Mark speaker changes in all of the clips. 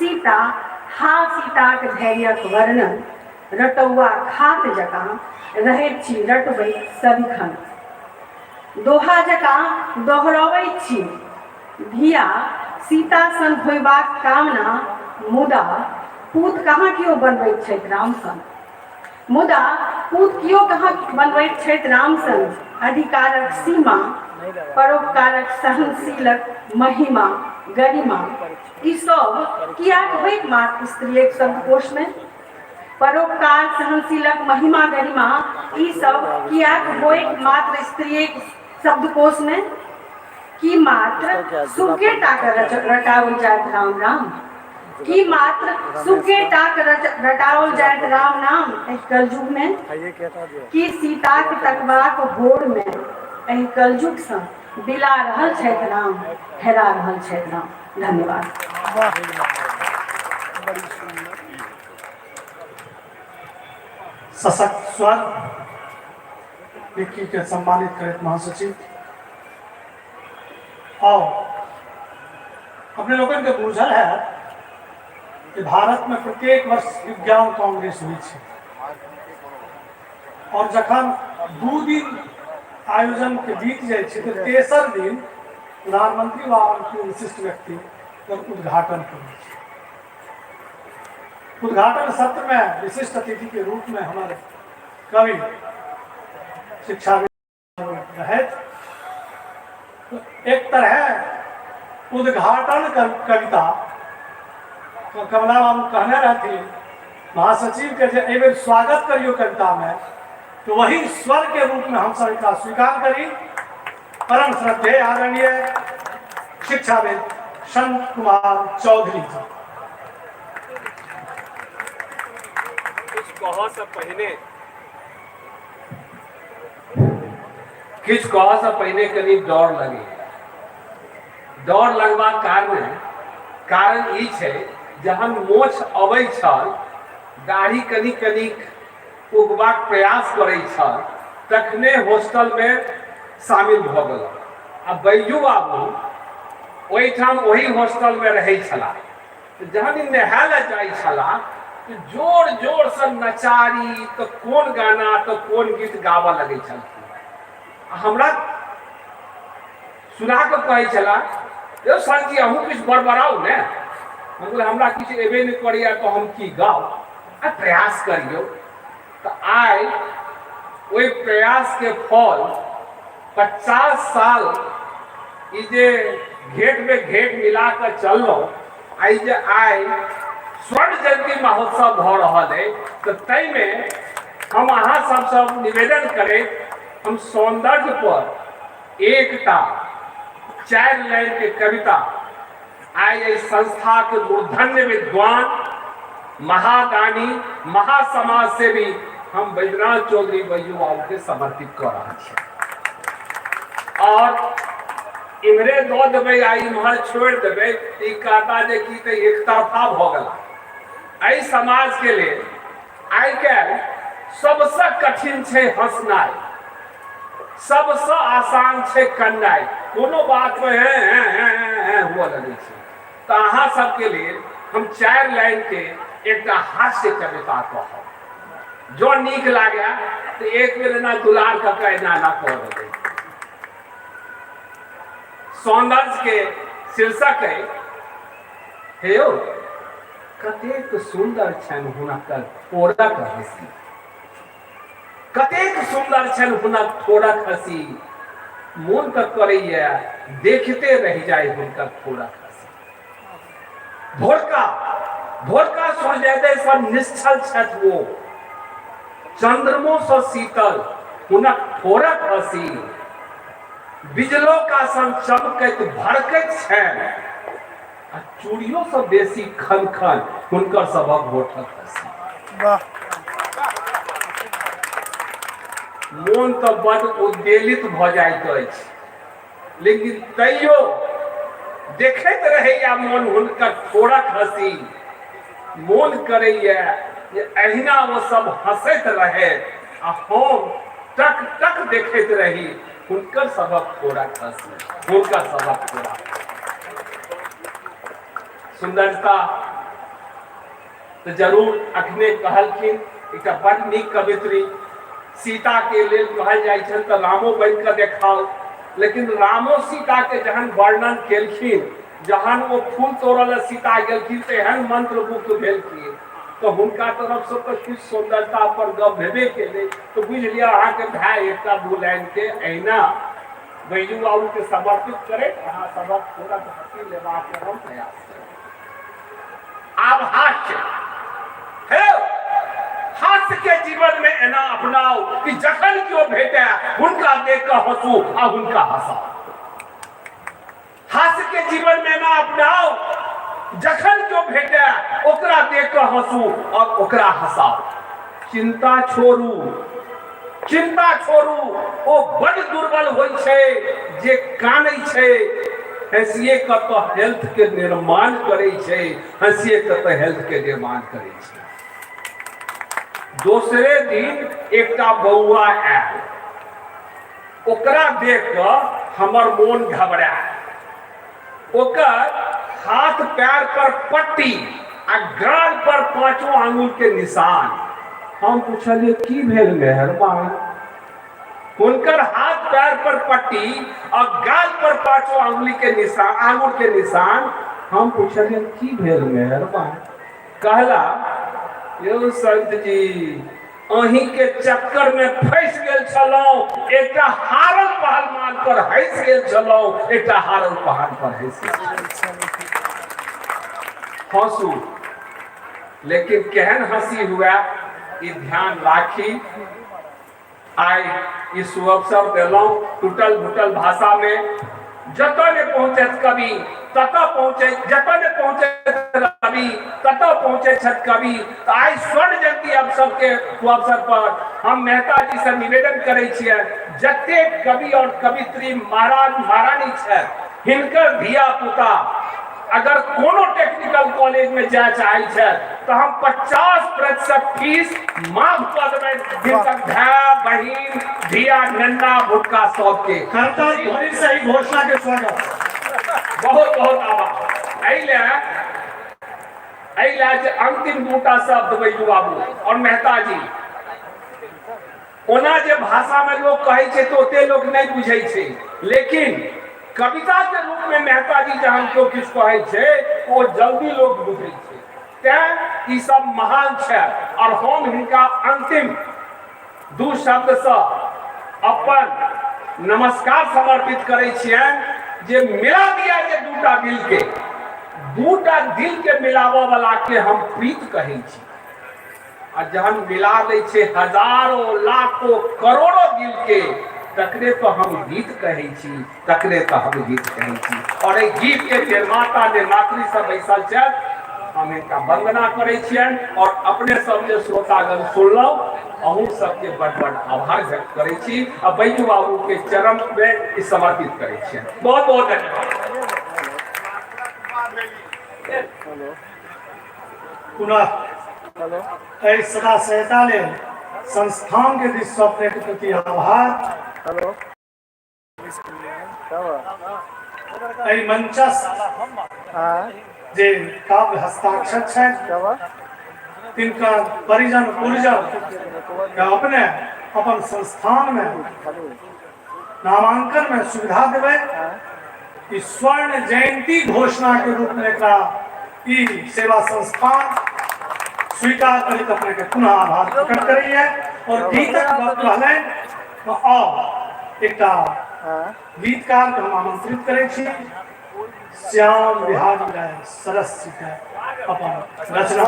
Speaker 1: सीता हा सीताक धैर्यक वर्णन रटौआ खात जकाँ रहैत छी रटबैत सदिखन। दोहा जकाँ दोहरबैत छी धिया सीता सन होयबाक कामना, मुदा पूत कहाँ कियो बनबैत छथि राम सन। मुदा पूत कियो कहाँ बनबैत छथि राम सन। अधिकारक सीमा, परोपकारक सहनशीलक महिमा, गरिमा, ई सब कियाक होइत मात्र स्त्रीक शब्दकोश में। परोपकार, सहनशीलक महिमा, गरिमा, ई सब कियाक होइत मात्र स्त्रीक शब्दकोश में। कि मात्र सुखे टाक रटाओल जाइत राम नाम। कि मात्र सुखे टाक रटाओल जाइत राम नाम एहि कलयुग में। कि सीताक तकबाक होड़ में एहि कलयुग सँ बिला रहल छथि राम, हेरा रहल छथि राम। धन्यवाद।
Speaker 2: सशक्त स्वर विक्की के सम्मानित करत महासचिव। और अपने लोगों के बुझल है कि भारत में प्रत्येक वर्ष विज्ञान कांग्रेस हुई है और जखन 2 दिन आयोजन के बीत जाए तो तेसर दिन प्रधानमंत्री व उनके विशिष्ट व्यक्ति उद्घाटन कर। उद्घाटन सत्र में विशिष्ट अतिथि के रूप में हमारे कवि शिक्षा रहे। तो एक तरह उद्घाटन कविता कमला हम कहने रहती महासचिव के जे एवं स्वागत करियो कविता में, तो वही स्वर के रूप में हम सब एकरा स्वीकार करी। परम श्रद्धेय आदरणीय शिक्षाविद संत कुमार चौधरी जी।
Speaker 3: किछ कह से पहले कनी डर लगे। डर लगबाक कारण ई छै जहन मोछ अबै छल, दाढ़ी कनी कनिक उगबाक प्रयास करै छल, तखने हॉस्टल में शामिल भऽ गेलहुँ। आ बैजू बाबू ओहिठाम ओही हॉस्टल में रहै छलाह। जहन ई नहाय लए जाइ छलाह तो जोर जोर से नचारी तो कोन गाना तो कोन गीत गाबऽ लगै छलखिन। हमरा सुना के कहै छलाह, यौ सर जी अहूँ किछु बड़बड़ाउ ने। हम बोले हमरा किछु एबे नहीं करैया तो हम की गाउ, प्रयास करियो। तो आइ ओहि प्रयास के फल 50 साल ई जे घेट में घेट मिला कर चललहुँ, आई जे आइ स्वर्ण जयंती महोत्सव भ रहा है, तो तय में हम अहाँ सब निवेदन करें, हम सौंदर्य पर एकटा 4 लाइन के कविता आई संस्था के मूर्धन्य विद्वान, महादानी, महासमाज सेवी हम बैद्यनाथ चौधरी बैजू बाबू के समर्पित कर रहा है। और इम्हरे दो देवे आ इम्हर छोड़ देवे, ई कहता जे कि तो एक तरफा भ गला। आई समाज के लिए आई काल्हि सबसे कठिन छै हंसनाई, सबसे आसान छै कन्नाई। कोनो बात में हुआ लगे छै। तो अहाँ सबके लिए हम 4 लाइन के एक हास्य कविता कहब। जो नीक लागे तो एक बेर ना दुलार कके ना कह देबै। सौंदर्य के शीर्षक है, हे यौ कतेक सुंदर छनि हुनकर ठोरक हंसी। कतेक सुंदर छनि हुनक ठोरक हंसी, मोन तक करैया देखते रह जाए हुनकर ठोरक हंसी। भोरका भोरका सूर्योदय सँ निश्चल छथि वो, चंद्रमो सँ शीतल हुनक ठोरक हंसी। बिजलो का सन चमकैत भड़कैत छनि, आ चूड़ियों से बेसी खन खन हुनकर सबक होठक हंसी। मोन तो बड़ उद्वेलित भ जाइत अछि, लेकिन तैयो देखैत रहैया मोन हुनकर ठोरक हंसी। मोन करैया जे अहिना वो सब हंसैत रहे, आ हम टक टक देखैत रही हुनकर सबक ठोरक हंसी, हुनकर सबक ठोरक। सुंदरता तो जरूर अखने कहलखिन एक बड़ नीक कवित्री सीता के लेल कहल जाइ छन तो रामो बन के देखाओ, लेकिन रामो सीता के जहन वर्णन केलखिन, जहन वो फूल तोड़ल सीता गेलखिन तो एहन मंत्र मुक्त भेलखिन, तो हुनका तरफ से तो कुछ सुंदरता पर गप भेबे केले। तो बुझ लिया अहाँ के भाई एक दू लाइन के अहिना बैजू बाबू के समर्पित करे, अहाँ सबक थोड़ा हंसी लेबाक के हम प्रयास करें। आब हास्य है, हास्य के जीवन में एना अपनाओ कि जखन क्यों भेटे हुनका देख कर हंसू आ हुनका हंसाओ। हास्य के जीवन में ना अपनाओ, जखन क्यों भेटे ओकरा देख कर हंसू और ओकरा हंसाओ। चिंता छोड़ू, चिंता छोड़ू, ओ बड़ दुर्बल होय छै जे कानै छै, हंसिए के तो हेल्थ के निर्माण करे छै, हंसिए के तो हेल्थ के निर्माण करे छै। दोसरे दिन एकटा बौआ आयल, ओकरा देख कर हमर मोन घबरायल। ओकर हाथ पैर पर पट्टी आ गाल पर 5 आंगुल के निशान। हम पूछलिए की भेल मेहरबान? हुनकर हाथ पैर पर पट्टी और गाल पर 5 आंगुली के निशान, आंगुल के निशान। हम पूछलिए की भेल मेहरबान? कहला यौ संत जी अहीं के चक्कर में फंस गेल छलौं, एकटा हारल पहलवान पर हंस गेल छलौं, एकटा हारल पहाड़ पर हंस गेल। हंसू, लेकिन केहन हंसी हुआ ई ध्यान राखी। आई ई सुअवसर देलौं टूटल फूटल भाषा में, जतऽ ने पहुंचे कवि ततऽ पहुंचे, जतऽ ने पहुंचे कवि ततऽ पहुंचे छत कवि। तो आई स्वर्ण जयंती अवसर के अवसर पर हम मेहता जी से निवेदन करे छियै, जते कवि और कवित्री महाराज महारानी छै हिनकर धिया पुता अगर कोनो टेक्निकल कॉलेज में जाए चाहे छै तो हम 50% फीस माफ कर देबै। जिनकर भाई बहिन धिया नन्ना भुटका सबके
Speaker 2: सही घोषणा के स्वागत,
Speaker 3: बहुत बहुत आभार। अइला जे अंतिम दूटा शब्द बैजू बाबू और मेहता जी, ओना जे भाषा में लोग कहे छै तो ओते लोग नहीं बुझे छै, लेकिन कविता के रूप में मेहता जी जहन केओ किछु कहे छै वो जल्दी लोग बुझे छै। तें ई सब महान छै और हम हिनका अंतिम 2 शब्द से अपन नमस्कार समर्पित करे छियनि जे मिला दिया जे दूटा दिल के मिलावऽ वाला के हम प्रीत कहे छी। आ जहन मिला दै छै हजारों लाखों करोड़ों दिल के, तकरे तो हम गीत कहे छी, तकरे तो हम गीत कहे छी। और एहि गीत के निर्माता निर्मात्री सब बैसल छथि, हम इनका वंदना करे छियनि और अपने सब जे श्रोतागण सुनलहुँ अहूँ सबके बड़ बड़ आभार व्यक्त करे छी आ बैजू बाबू के चरण में ई समर्पित करे छियनि। बहुत बहुत धन्यवाद।
Speaker 2: पुनः सदा सहायता ले संस्थान के दिस से अपने के प्रति आभार। मंचस्थ जे काव्य हस्ताक्षर छै तिनका परिजन पुरजन अपने अपन संस्थान में नामांकन में सुविधा देवे। ई स्वर्ण जयंती घोषणा के रूप में एकरा ई सेवा संस्थान स्वीकार करके अपने के पुनः आभार प्रकट करिए। और गीतक कहले तो और एकटा गीतकार के हम आमंत्रित करे छी, श्याम बिहारी राय सरस जी के अपन रचना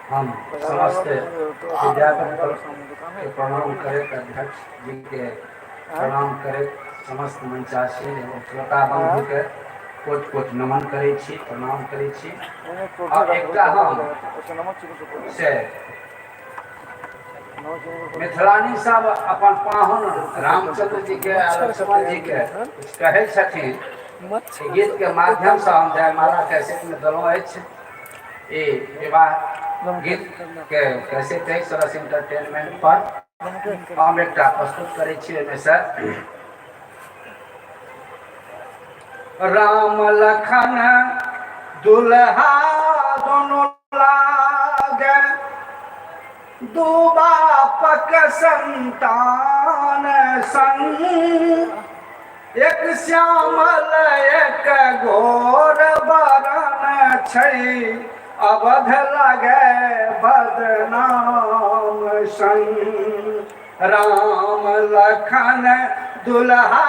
Speaker 4: हम समस्त विद्यार्थी के प्रणाम करे, अध्यक्ष जी के प्रणाम करे, समस्त मंचासी एवं श्रोता बंधु के कोट कोट नमन करे छी, प्रणाम करे छी। और एकटा हम से मिथिलानी सब अपन पाहुन रामचंद्र जी के लक्ष्मण जी के कहे छथिन, गीत के माध्यम से हम जयमाला कैसेट में देलहुँ अछि। विवाह गीत के कैसे थे सरस एंटरटेनमेंट पर हम एक प्रस्तुत करे छियै में से राम लखन दुल्हा दोनों लागे दो बाप के संतान संग एक श्यामल एक घोर बरन छै अवध लगे बदनाम संग राम लखन दुल्हा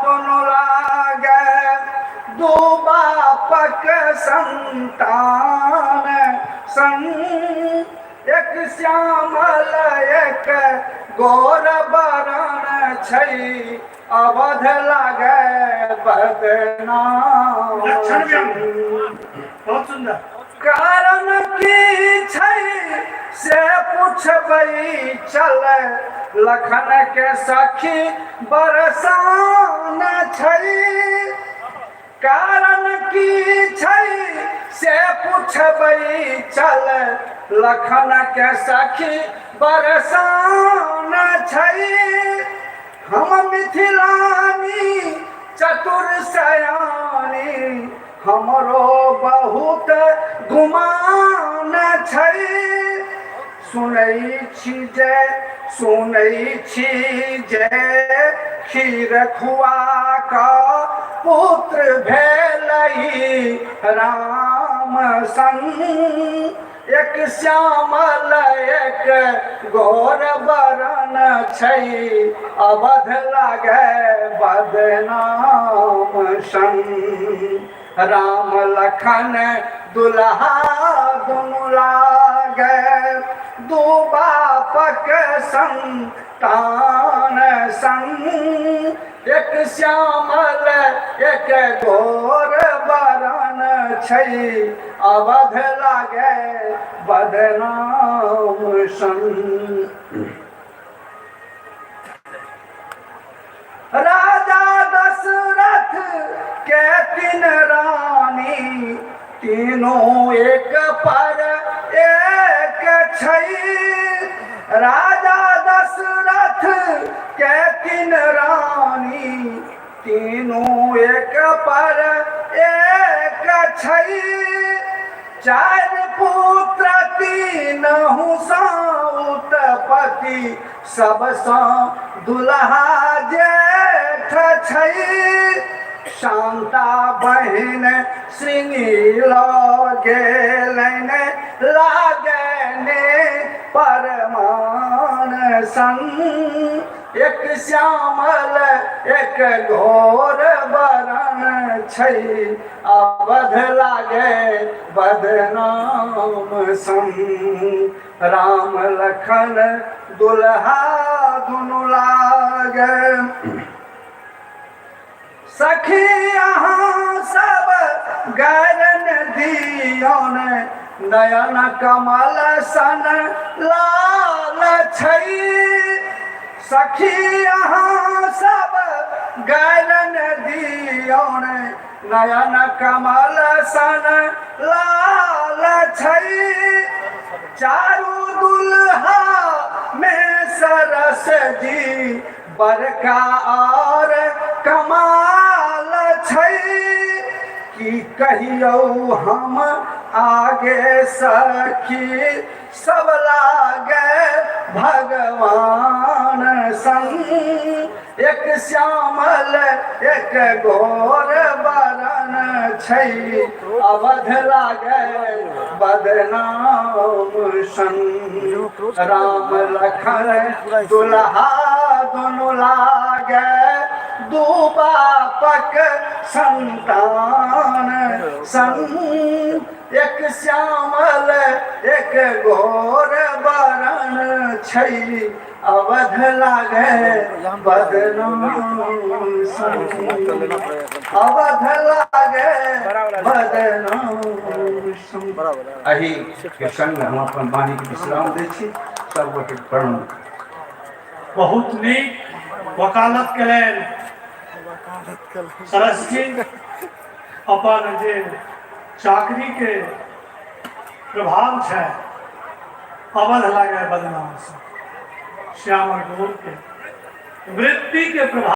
Speaker 4: दोनों लागे दो बाप के संतान संग एक श्यामल एक गोर बरन छै अवध लगे बदनाम
Speaker 2: लक्षण व्यंग बहुत सुंदर।
Speaker 4: कारण की छै से पूछबै चल लखन के सखी बरसान छै कारण की छै से पूछबै चल लखन के सखी बरसान छै हम मिथिलानी चतुर सयानी हमरो बहुत गुमान छै सुनै छी जे खीर खुआ का पुत्र भेलई राम संग एक श्यामल एक घोर बरन छै अवध लागे बदनाम संग राम लखन दुल्हा दुनू लागे दो बाप के संतान संग एक श्यामल एक घोर बरन छै अवध लागे बदनाम संग राजा दशरथ के तीन रानी तीनों एक पर एक छै राजा दशरथ के तीन रानी तीनों एक पर एक छै चार पुत्र तीनहु उत्पत्ति सबसँ दुल्हा जेठ छै शांता बहिन श्रृंगी गेलन लागने परमान संग एक श्यामल एक घोर बरन छै अवध लागे बदनाम संग राम लखन दुल्हा दुनू लागे सखी अहाँ सब गरन दियौन नयन कमल सन लाल छै सखी अहाँ सब गरन दियौन नयन कमल सन लाल छै चारू दुल्हा में सरस जी बड़का और कमाल छै की कहियो हम आगे सखी सब लागे भगवान संग एक श्यामल एक घोर बरन छै अवध लागे बदनाम संग राम लखन दुल्हा दोनों लागे दो बापक संतान संग एक श्यामल एक घोर बरन छै अवध लागे बदनाम संग अवध लागे बदनाम संग अही के संग हम अपन वाणी के विश्राम दै छी सब गोटे प्रणाम।
Speaker 2: बहुत नीक वकालत करें सरस जी अपन जे चाकरी के प्रभाव है अवध लगे बदनाम से श्यामल गोल के वृत्ति के प्रभाव